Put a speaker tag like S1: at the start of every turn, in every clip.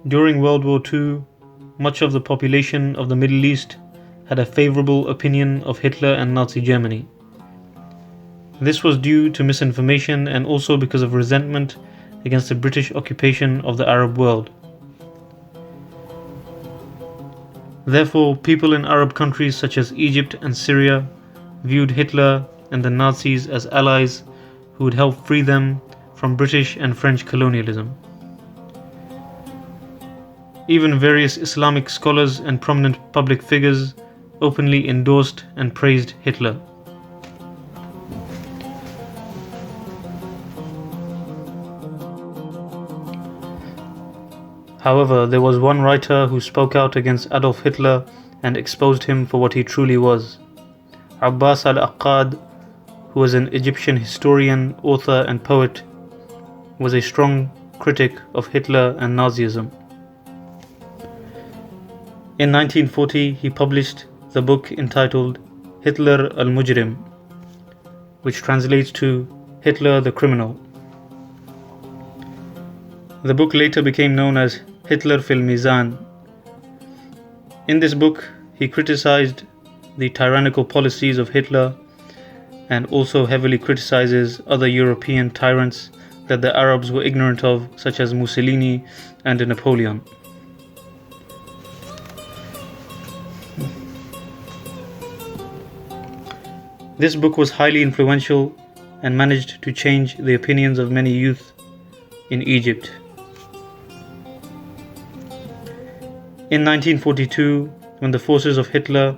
S1: During World War II, much of the population of the Middle East had a favorable opinion of Hitler and Nazi Germany. This was due to misinformation and also because of resentment against the British occupation of the Arab world. Therefore, people in Arab countries such as Egypt and Syria viewed Hitler and the Nazis as allies who would help free them from British and French colonialism. Even various Islamic scholars and prominent public figures openly endorsed and praised Hitler. However, there was one writer who spoke out against Adolf Hitler and exposed him for what he truly was. Abbas Al Aqqad, who was an Egyptian historian, author and poet, was a strong critic of Hitler and Nazism. In 1940, he published the book entitled Hitler al-Mujrim, which translates to Hitler the Criminal. The book later became known as Hitler fil Mizan. In this book, he criticized the tyrannical policies of Hitler and also heavily criticizes other European tyrants that the Arabs were ignorant of, such as Mussolini and Napoleon. This book was highly influential and managed to change the opinions of many youth in Egypt. In 1942, when the forces of Hitler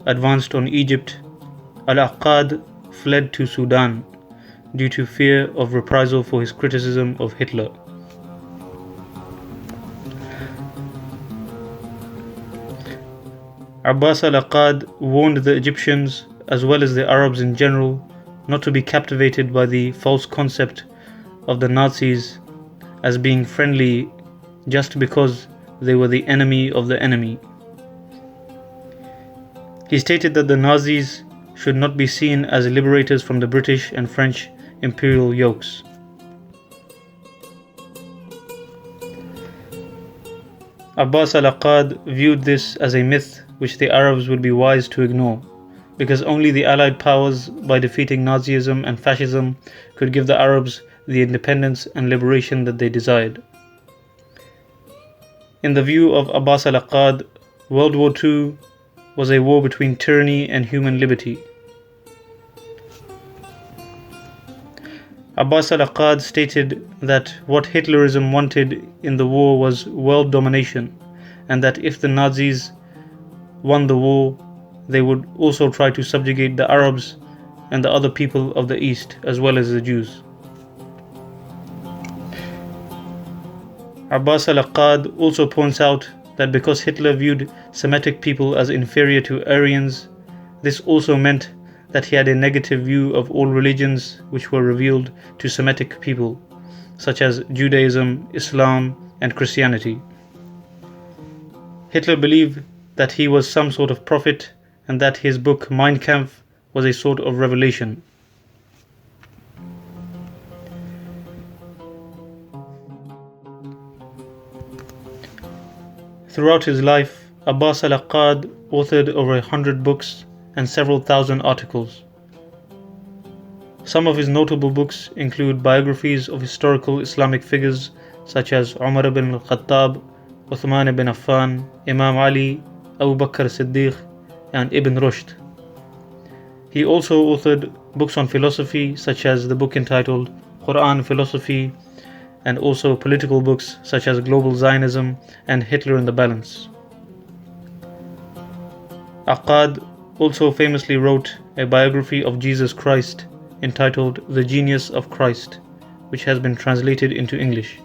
S1: advanced on Egypt, Al-Aqad fled to Sudan due to fear of reprisal for his criticism of Hitler. Abbas Al Aqqad warned the Egyptians as well as the Arabs in general not to be captivated by the false concept of the Nazis as being friendly just because they were the enemy of the enemy. He stated that the Nazis should not be seen as liberators from the British and French imperial yokes. Abbas Al Aqqad viewed this as a myth which the Arabs would be wise to ignore, because only the Allied powers, by defeating Nazism and fascism, could give the Arabs the independence and liberation that they desired. In the view of Abbas Al Aqqad, World War II was a war between tyranny and human liberty. Abbas Al Aqqad stated that what Hitlerism wanted in the war was world domination, and that if the Nazis won the war, they would also try to subjugate the Arabs and the other people of the East, as well as the Jews. Abbas Al Aqqad also points out that because Hitler viewed Semitic people as inferior to Aryans, this also meant that he had a negative view of all religions which were revealed to Semitic people, such as Judaism, Islam, and Christianity. Hitler believed that he was some sort of prophet and that his book Mein Kampf was a sort of revelation. Throughout his life, Abbas Al Aqqad authored over 100 books and several thousand articles. Some of his notable books include biographies of historical Islamic figures such as Umar ibn al-Khattab, Uthman ibn Affan, Imam Ali, Abu Bakr Siddiq, and Ibn Rushd. He also authored books on philosophy such as the book entitled Quran Philosophy, and also political books such as Global Zionism and Hitler in the Balance. Aqqad also famously wrote a biography of Jesus Christ entitled The Genius of Christ, which has been translated into English.